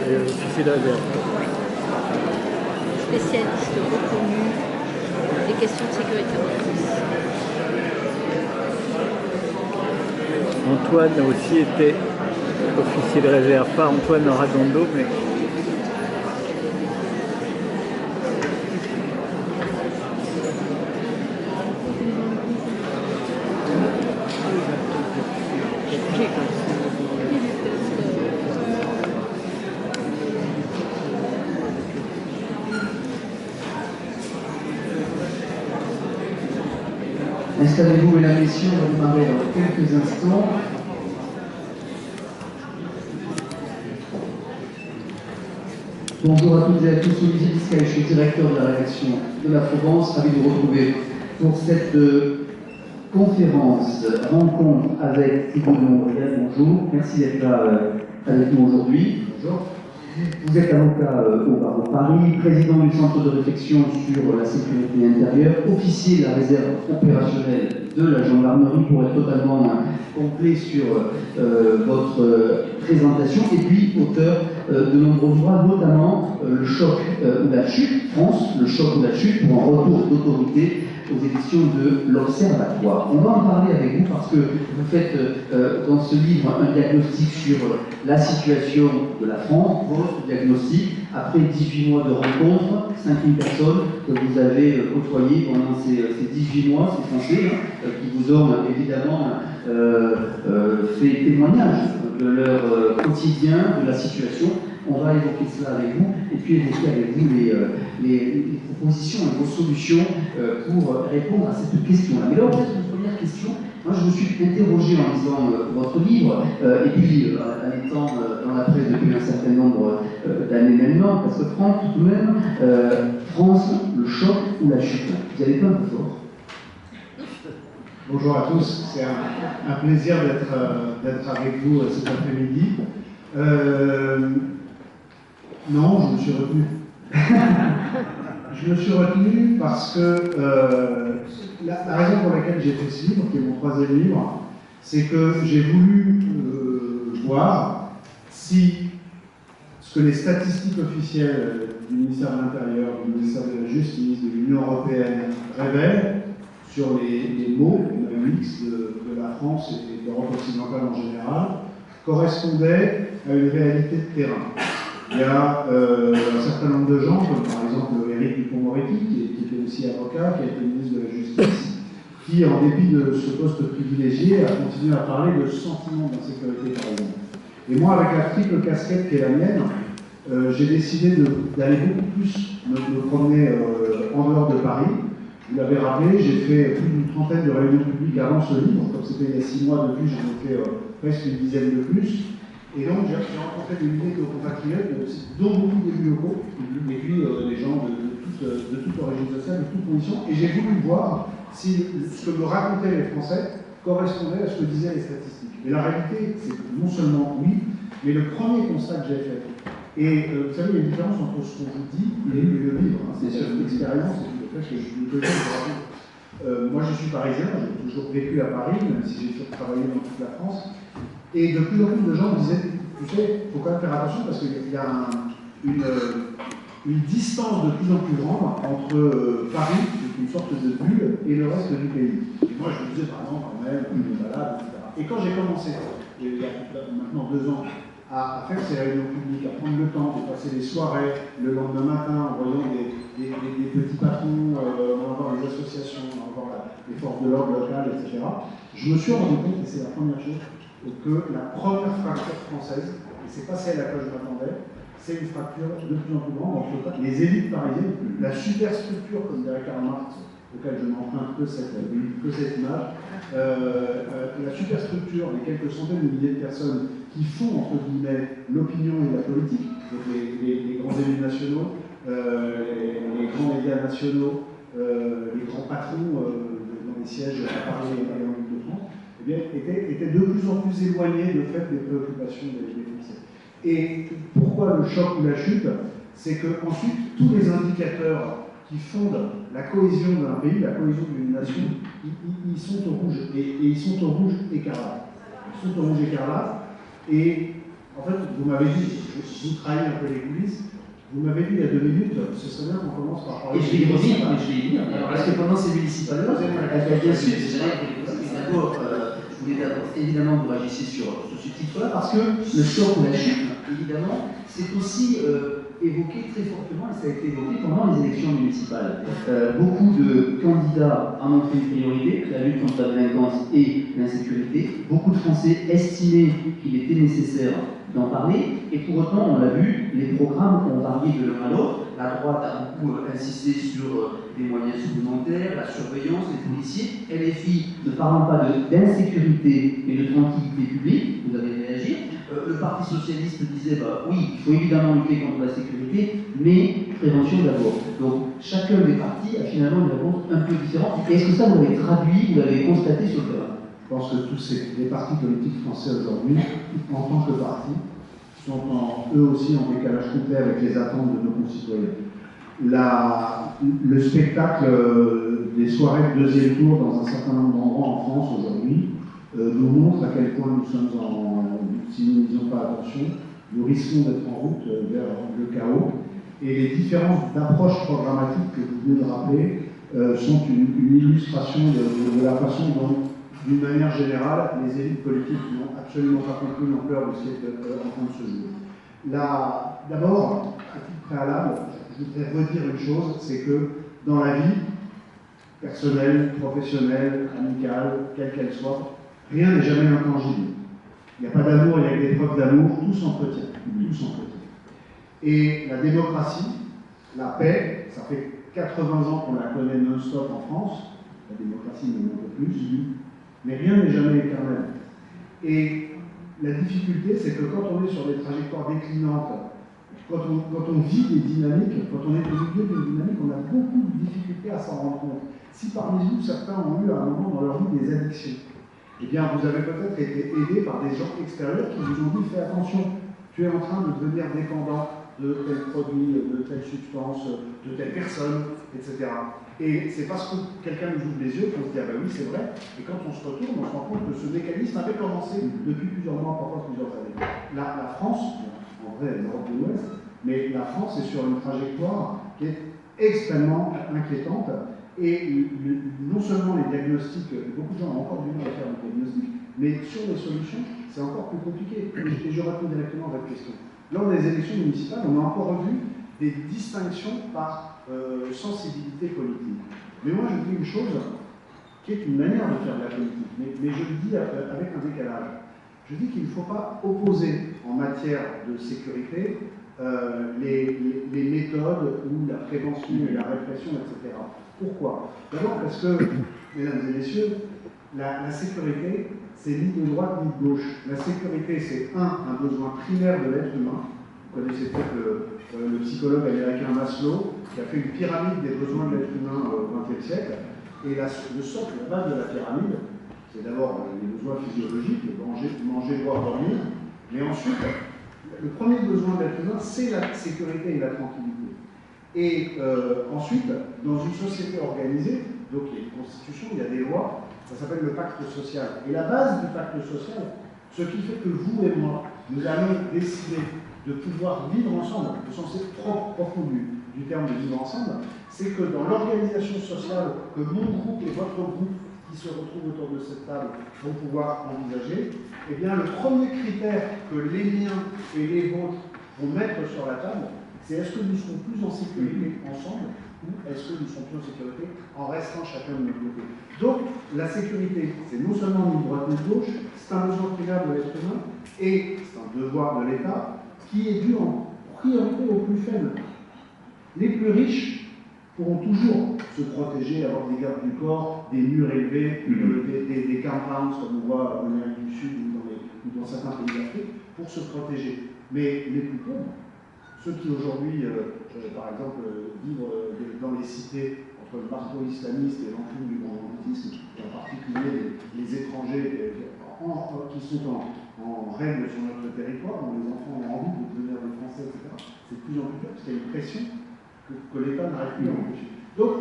officier de réserve. Spécialiste reconnu des questions de sécurité en France. Antoine a aussi été officier de réserve, pas Antoine Radondo, mais installez-vous, mesdames et messieurs, on va démarrer dans quelques instants. Bonjour à toutes et à tous, Olivier Biscay, je suis directeur de la rédaction de la Provence, ravi de vous retrouver pour cette conférence, rencontre avec Thibaut Montréal. Bonjour, merci d'être là avec nous aujourd'hui. Bonjour. Vous êtes avocat au barreau de Paris, président du centre de réflexion sur la sécurité intérieure, officier de la réserve opérationnelle de la gendarmerie, pour être totalement complet sur votre présentation, et puis auteur de nombreux ouvrages, notamment Le choc ou la chute, France, le choc ou la chute, pour un retour d'autorité, aux éditions de l'Observatoire. On va en parler avec vous parce que vous faites dans ce livre un diagnostic sur la situation de la France, votre diagnostic, après 18 mois de rencontres, 5000 personnes que vous avez côtoyées pendant ces 18 mois, ces Français, qui vous ont évidemment fait témoignage de leur quotidien, de la situation. On va évoquer cela avec vous, et puis évoquer avec vous les propositions et vos solutions pour répondre à cette question-là. Mais là, peut-être une première question. Moi, je me suis interrogé en lisant votre livre, et puis en étant dans la presse depuis un certain nombre d'années maintenant, parce que Franck, tout de même, France, le choc ou la chute. Vous avez pas un peu fort. Bonjour à tous, c'est un plaisir d'être avec vous cet après-midi. Non, je me suis retenu. Je me suis retenu parce que la raison pour laquelle j'ai fait ce livre, qui est mon troisième livre, c'est que j'ai voulu voir si ce que les statistiques officielles du ministère de l'Intérieur, du ministère de la Justice, de l'Union européenne révèlent sur les maux mix de la France et de l'Europe occidentale en général, correspondait à une réalité de terrain. Il y a un certain nombre de gens, comme par exemple Éric Dupond-Moretti, qui était aussi avocat, qui a été ministre de la Justice, qui, en dépit de ce poste privilégié, a continué à parler de sentiment d'insécurité, par exemple. Et moi, avec la triple casquette qui est la mienne, j'ai décidé d'aller beaucoup plus me promener en dehors de Paris. Vous l'avez rappelé, j'ai fait plus d'une trentaine de réunions publiques avant ce livre. Comme c'était il y a 6 mois depuis, j'en ai fait presque une dizaine de plus. Et donc, j'ai rencontré des milliers de compatriotes, dont beaucoup d'élus locaux, et puis des gens de toute origine sociale, de toute condition. Et j'ai voulu voir si ce que me racontaient les Français correspondait à ce que disaient les statistiques. Et la réalité, c'est que non seulement oui, mais le premier constat que j'ai fait, et vous savez, il y a une différence entre ce qu'on vous dit et le livre. Hein. C'est sur l'expérience et le fait que je vous connais. Moi, je suis parisien, j'ai toujours vécu à Paris, même si j'ai travaillé dans toute la France. Et de plus en plus de gens me disaient, tu sais, il faut quand même faire attention parce qu'il y a une distance de plus en plus grande entre Paris, qui est une sorte de bulle, et le reste du pays. Et moi, je me disais, par exemple, quand même, je me balade, etc. Et quand j'ai commencé, il y a maintenant 2 ans, à faire ces réunions publiques, à prendre le temps de passer les soirées le lendemain matin en voyant des petits patrons, on va voir les associations, on va voir les forces de l'ordre locales, etc. Je me suis rendu compte, et c'est la première chose, que la première fracture française, et c'est pas celle à laquelle je m'attendais, c'est une fracture de plus en plus grande entre les élites parisiennes, la superstructure, comme dirait Karl Marx, auquel je n'emprunte que cette image, la superstructure des quelques centaines de milliers de personnes qui font, entre guillemets, l'opinion et la politique, donc les grands élus nationaux, les grands médias nationaux, les grands patrons dans les sièges à Paris et en Ile-de-France, eh bien, étaient de plus en plus éloignés de fait des préoccupations des Français. Et pourquoi le choc ou la chute? C'est que ensuite tous les indicateurs qui fondent la cohésion d'un pays, la cohésion d'une nation, ils sont au rouge, et ils sont au rouge écarlate. Ils sont au rouge écarlate, et En fait, vous m'avez dit, vous travaillez un peu les coulisses, vous m'avez dit il y a 2 minutes, ce serait bien qu'on commence par parler. Et je vais y revenir, parce que pendant ces municipales, bien sûr, d'abord, je voulais évidemment que vous réagissiez sur ce titre-là, parce que le choc ou la chute, évidemment, c'est aussi évoqué très fortement, et ça a été évoqué pendant les élections municipales. Beaucoup de candidats ont montré une priorité, la lutte contre la délinquance et l'insécurité. Beaucoup de Français estimaient qu'il était nécessaire d'en parler, et pour autant, on l'a vu, les programmes ont varié de l'un à l'autre. La droite a beaucoup insisté sur des moyens supplémentaires, la surveillance, les policiers. LFI ne parlant pas d'insécurité et de tranquillité publique, vous avez réagi. Le Parti Socialiste disait, oui, il faut évidemment lutter contre la sécurité, mais prévention d'abord. Donc, chacun des partis a finalement une réponse un peu différente. Est-ce que ça, vous l'avez traduit, vous l'avez constaté sur le terrain? Je pense que tous les partis politiques français aujourd'hui, en tant que partis, sont eux aussi en décalage complet avec les attentes de nos concitoyens. Le spectacle des soirées de deuxième tour dans un certain nombre d'endroits en France aujourd'hui nous montre à quel point nous sommes si nous ne disons pas attention, nous risquons d'être en route vers le chaos. Et les différences d'approche programmatique que vous venez de rappeler sont une illustration de la façon dont, d'une manière générale, les élites politiques n'ont absolument pas compris l'ampleur de ce qui est en train de se jouer. D'abord, à titre préalable, je voudrais redire une chose, c'est que dans la vie, personnelle, professionnelle, amicale, quelle qu'elle soit, rien n'est jamais intangible. Il n'y a pas d'amour, il y a que des preuves d'amour, tout s'entretient. Tout s'entretient. Et la démocratie, la paix, ça fait 80 ans qu'on la connaît non-stop en France, la démocratie même un peu plus, mais rien n'est jamais éternel. Et la difficulté, c'est que quand on est sur des trajectoires déclinantes, quand on vit des dynamiques, quand on est au milieu d'une dynamique, on a beaucoup de difficultés à s'en rendre compte. Si parmi vous, certains ont eu à un moment dans leur vie des addictions, eh bien, vous avez peut-être été aidé par des gens extérieurs qui vous ont dit « fais attention, tu es en train de devenir dépendant de tel produit, de telle substance, de telle personne, etc. » Et c'est parce que quelqu'un nous ouvre les yeux qu'on se dit « ah ben oui, c'est vrai », et quand on se retourne, on se rend compte que ce mécanisme avait commencé depuis plusieurs mois, parfois plusieurs années. La France, en vrai, l'Europe de l'Ouest, mais la France est sur une trajectoire qui est extrêmement inquiétante. Et non seulement les diagnostics, beaucoup de gens ont encore du mal à faire des diagnostics, mais sur les solutions, c'est encore plus compliqué. Et je réponds directement à votre question. Lors des élections municipales, on a encore vu des distinctions par sensibilité politique. Mais moi, je dis une chose qui est une manière de faire de la politique, mais je le dis avec un décalage. Je dis qu'il ne faut pas opposer en matière de sécurité les méthodes ou la prévention et la répression, etc. Pourquoi? D'abord parce que, mesdames et messieurs, la sécurité, c'est ni de droite ni de gauche. La sécurité, c'est un besoin primaire de l'être humain. Vous connaissez peut-être le psychologue américain Maslow, qui a fait une pyramide des besoins de l'être humain au XXe siècle. Et le socle, la base de la pyramide, c'est d'abord les besoins physiologiques, manger, boire, dormir. Mais ensuite, le premier besoin de l'être humain, c'est la sécurité et la tranquillité. Et ensuite, dans une société organisée, donc il y a une constitution, il y a des lois, ça s'appelle le pacte social. Et la base du pacte social, ce qui fait que vous et moi, nous allons décider de pouvoir vivre ensemble, au sens profond du terme de vivre ensemble, c'est que dans l'organisation sociale que mon groupe et votre groupe qui se retrouvent autour de cette table vont pouvoir envisager, eh bien le premier critère que les miens et les vôtres vont mettre sur la table, c'est est-ce que nous serons plus en sécurité ensemble ou est-ce que nous serons plus en sécurité en restant chacun de notre côté. Donc la sécurité, c'est non seulement ni de droite ni de gauche, c'est un besoin primaire de l'être humain et c'est un devoir de l'État qui est dû en priorité aux plus faibles. Les plus riches pourront toujours se protéger, avoir des gardes du corps, des murs élevés, des compounds comme on voit en Amérique du Sud ou dans certains pays d'Afrique, pour se protéger. Mais les plus pauvres, ceux qui aujourd'hui, par exemple, vivent dans les cités entre le marteau islamiste et l'enclume du grand banditisme, et en particulier les étrangers qui sont en règle sur notre territoire, dont les enfants ont envie de devenir des Français, etc., c'est de plus en plus clair, parce qu'il y a une pression que l'État n'arrive plus à empêcher. Donc,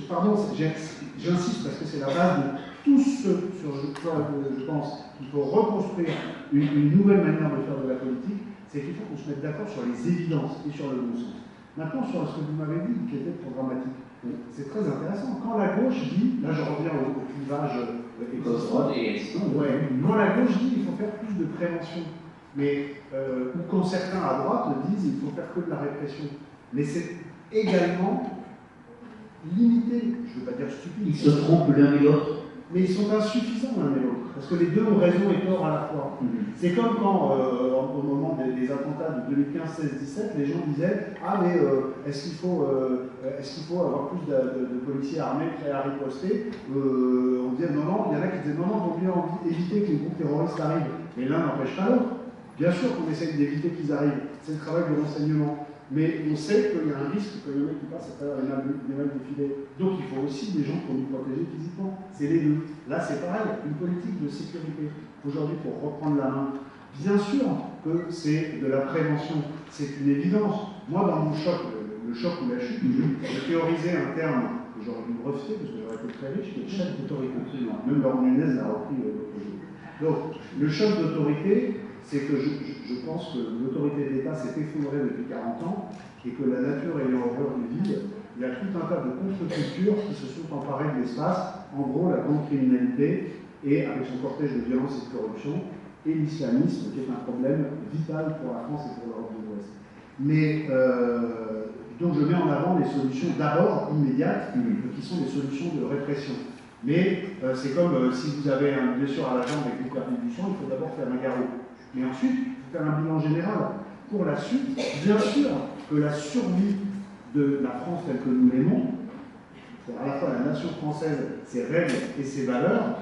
pardon, j'insiste parce que c'est la base tous ceux sur lesquels je pense qu'il faut reconstruire une nouvelle manière de faire de la politique, c'est qu'il faut qu'on se mette d'accord sur les évidences et sur le bon sens. Maintenant, sur ce que vous m'avez dit, qui était programmatique, c'est très intéressant. Quand la gauche dit, là je reviens au clivage Gauche-droite et extrême. ouais, quand la gauche dit qu'il faut faire plus de prévention, mais ou quand certains à droite disent qu'il faut faire que de la répression, mais c'est également limité, je ne veux pas dire stupide. Ils se trompent l'un et l'autre. Mais ils sont insuffisants l'un et l'autre, parce que les deux ont raison et tort à la fois. C'est comme quand, au moment des attentats de 2015, 16, 17, les gens disaient « Ah, mais est-ce qu'il faut avoir plus de policiers armés prêts à riposter ?» On disait « Non, non », il y en a qui disaient « Non, non, il vaut mieux éviter que les groupes terroristes arrivent. » Mais l'un n'empêche pas l'autre. Bien sûr qu'on essaye d'éviter qu'ils arrivent, c'est le travail du renseignement. Mais on sait qu'il y a un risque qu'il y en ait qui passent à travers les mailles du filet. Donc il faut aussi des gens pour nous protéger physiquement. C'est les deux. Là c'est pareil, une politique de sécurité. Aujourd'hui, pour reprendre la main, bien sûr que c'est de la prévention, c'est une évidence. Moi dans mon choc, le choc ou la chute, j'ai théorisé un terme que j'aurais dû me refuser parce que j'aurais été très riche, qui est le choc d'autorité. Même Laurent Nunez l'a repris l'autre jour. Donc le choc d'autorité, c'est que je pense que l'autorité de l'État s'est effondrée depuis 40 ans et que la nature ayant horreur du vide, il y a tout un tas de contre-cultures qui se sont emparées de l'espace, en gros la grande criminalité et avec son cortège de violence et de corruption, et l'islamisme qui est un problème vital pour la France et pour l'Europe de l'Ouest. Mais donc je mets en avant les solutions d'abord immédiates, qui sont des solutions de répression. Mais c'est comme si vous avez une blessure à la jambe et que vous perdez du sang, il faut d'abord faire un garrot. Mais ensuite, il faut faire un bilan général. Pour la suite, bien sûr que la survie de la France telle que nous l'aimons, c'est à la fois la nation française, ses règles et ses valeurs,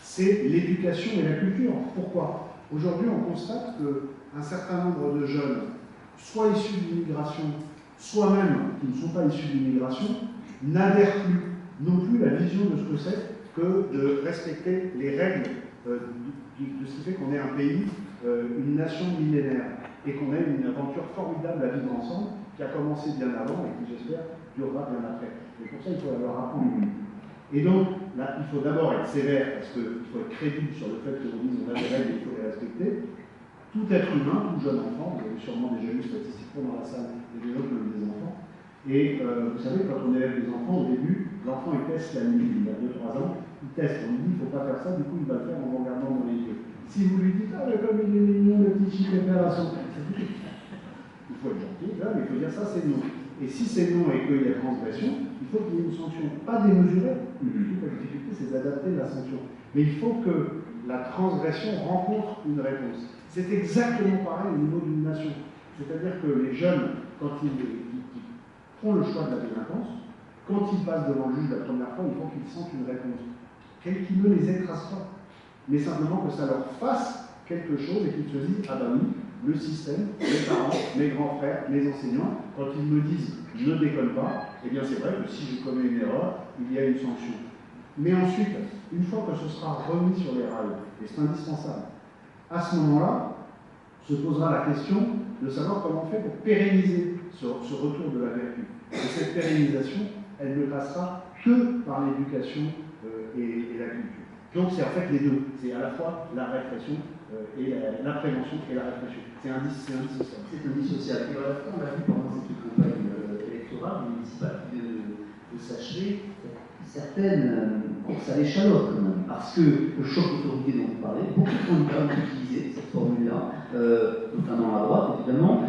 c'est l'éducation et la culture. Pourquoi? Aujourd'hui, on constate qu'un certain nombre de jeunes, soit issus de l'immigration, soit même qui ne sont pas issus de l'immigration, n'adhèrent plus, n'ont plus la vision de ce que c'est que de respecter les règles de ce qui fait qu'on est un pays, une nation millénaire, et qu'on a une aventure formidable à vivre ensemble, qui a commencé bien avant et qui, j'espère, durera bien après. Et pour ça, il faut leur apprendre. Et donc, là, il faut d'abord être sévère, parce qu'il faut être crédible sur le fait que l'on dise qu'on a des règles et il faut les respecter. Tout être humain, tout jeune enfant, vous avez sûrement déjà lu statistiquement dans la salle, des gens qui ont des enfants. Et vous savez, quand on élève des enfants, au début, l'enfant il teste la nuit, il a 2-3 ans, il teste, on lui dit il ne faut pas faire ça, du coup il va le faire en regardant dans les yeux. Si vous lui dites, ah mais comme il est mignon, le petit chien à son il faut être gentil, là, mais il faut dire ça c'est non. Et si c'est non et qu'il y a transgression, il faut qu'il y ait une sanction, pas démesurée. La difficulté c'est d'adapter la sanction. Mais il faut que la transgression rencontre une réponse. C'est exactement pareil au niveau d'une nation. C'est-à-dire que les jeunes, quand ils font le choix de la délinquance, quand ils passent devant le juge la première fois, il faut qu'ils sentent une réponse. Qui ne les écrase pas, mais simplement que ça leur fasse quelque chose et qu'ils se disent, ah ben oui, le système, mes parents, mes grands frères, mes enseignants, quand ils me disent ne déconne pas, eh bien c'est vrai que si je commets une erreur, il y a une sanction. Mais ensuite, une fois que ce sera remis sur les rails, et c'est indispensable, à ce moment-là, se posera la question de savoir comment on fait pour pérenniser ce retour de la vertu. Et cette pérennisation, elle ne passera que par l'éducation et la culture. Donc c'est en fait les deux. C'est à la fois la répression et la prévention et la répression. C'est indissociable. C'est indissociable. Et à la fois, on l'a vu pendant cette campagne électorale municipale de s'achever, certaines courses à l'échalote quand même. Parce que le choc d'autorité dont vous parlez, beaucoup de candidats ont utilisé cette formule-là, notamment à droite évidemment,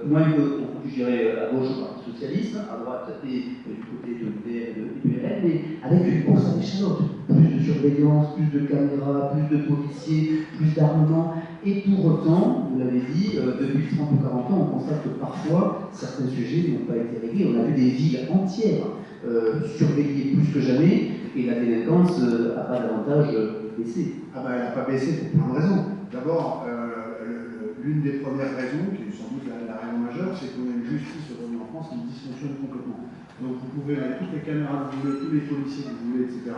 moins que, je dirais, à gauche au Parti Socialiste, à droite et du côté de l'UPR et du RN, mais avec une course à l'échalote. Plus de surveillance, plus de caméras, plus de policiers, plus d'armement. Et pour autant, vous l'avez dit, depuis 30 ou 40 ans, on constate que parfois, certains sujets n'ont pas été réglés. On a vu des villes entières surveillées plus que jamais, et la délinquance n'a pas davantage baissé. Ah ben, elle n'a pas baissé pour plein de raisons. D'abord, l'une des premières raisons, qui est sans doute la raison majeure, c'est qu'on a une justice aujourd'hui en France qui dysfonctionne complètement. Donc vous pouvez mettre toutes les caméras que vous voulez, tous les policiers que vous voulez, etc.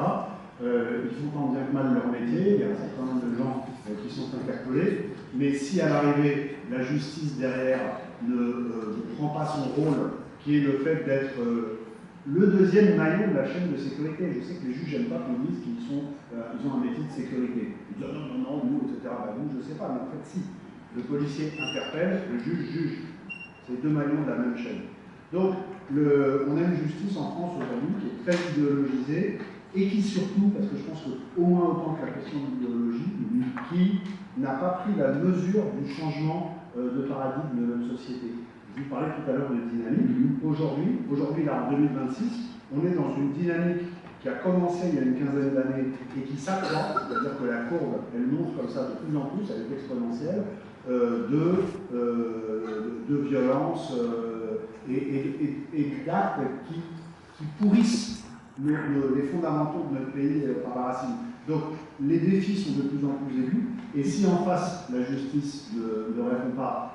Ils font tant bien que mal leur métier, il y a un certain nombre de gens qui sont interpellés, mais si à l'arrivée, la justice derrière ne prend pas son rôle, qui est le fait d'être le deuxième maillon de la chaîne de sécurité. Je sais que les juges n'aiment pas qu'on dise qu'ils ont un métier de sécurité. Ils disent non, nous, etc. Nous, je ne sais pas, mais en fait, si. Le policier interpelle, le juge juge. C'est deux maillons de la même chaîne. Donc, on a une justice en France aujourd'hui qui est très idéologisée et qui surtout, parce que je pense qu'au moins autant que la question de l'idéologie, qui n'a pas pris la mesure du changement de paradigme de notre société. Je vous parlais tout à l'heure de dynamique. Aujourd'hui, là, en 2026, on est dans une dynamique qui a commencé il y a une quinzaine d'années et qui s'accroît, c'est-à-dire que la courbe, elle monte comme ça de plus en plus, elle est exponentielle, de violence et d'actes qui pourrissent les fondamentaux de notre pays par la racine. Donc les défis sont de plus en plus aigus, et si en face la justice ne répond pas,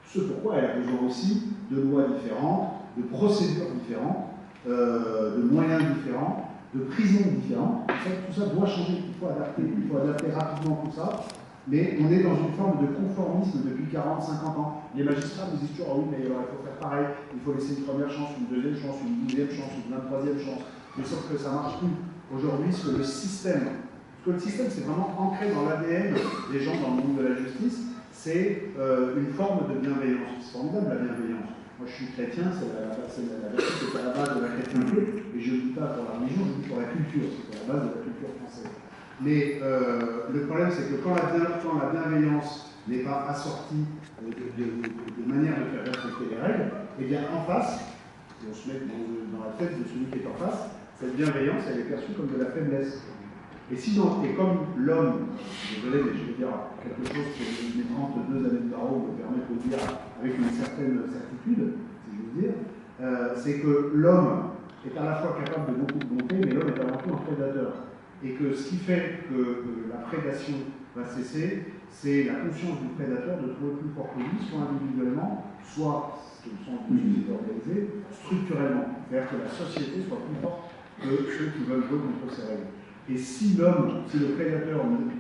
ce pourquoi elle a besoin aussi de lois différentes, de procédures différentes, de moyens différents, de prisons différentes. Tout ça doit changer, il faut adapter rapidement tout ça. Mais on est dans une forme de conformisme depuis 40-50 ans. Les magistrats nous disent toujours, ah oui, mais il faut faire pareil, il faut laisser une première chance, une deuxième chance, une 12e chance, une 23e chance. Mais sauf que ça ne marche plus. Aujourd'hui, ce que le système, c'est vraiment ancré dans l'ADN des gens dans le monde de la justice, c'est une forme de bienveillance. C'est formidable la bienveillance. Moi je suis chrétien, c'est la vertu qui est à la base de la chrétienté, et je ne dis pas pour la religion, je dis pour la culture, c'est à la base de la culture française. Mais le problème, c'est que quand la bienveillance n'est pas assortie de manière de faire respecter les règles, et bien en face, si on se met dans la tête de celui qui est en face, cette bienveillance, elle est perçue comme de la faiblesse. Et comme l'homme, désolé, mais je vais dire quelque chose que mes 32 années de barreau me permettent de dire avec une certaine certitude, si je veux dire, c'est que l'homme est à la fois capable de beaucoup de bonté, mais l'homme est avant tout un prédateur. Et que ce qui fait que la prédation va cesser, c'est la conscience du prédateur de trouver plus fort que lui, soit individuellement, soit, ce qui me semble une société organisée, structurellement. C'est-à-dire que la société soit plus forte que ceux qui veulent jouer contre ces règles. Et si le prédateur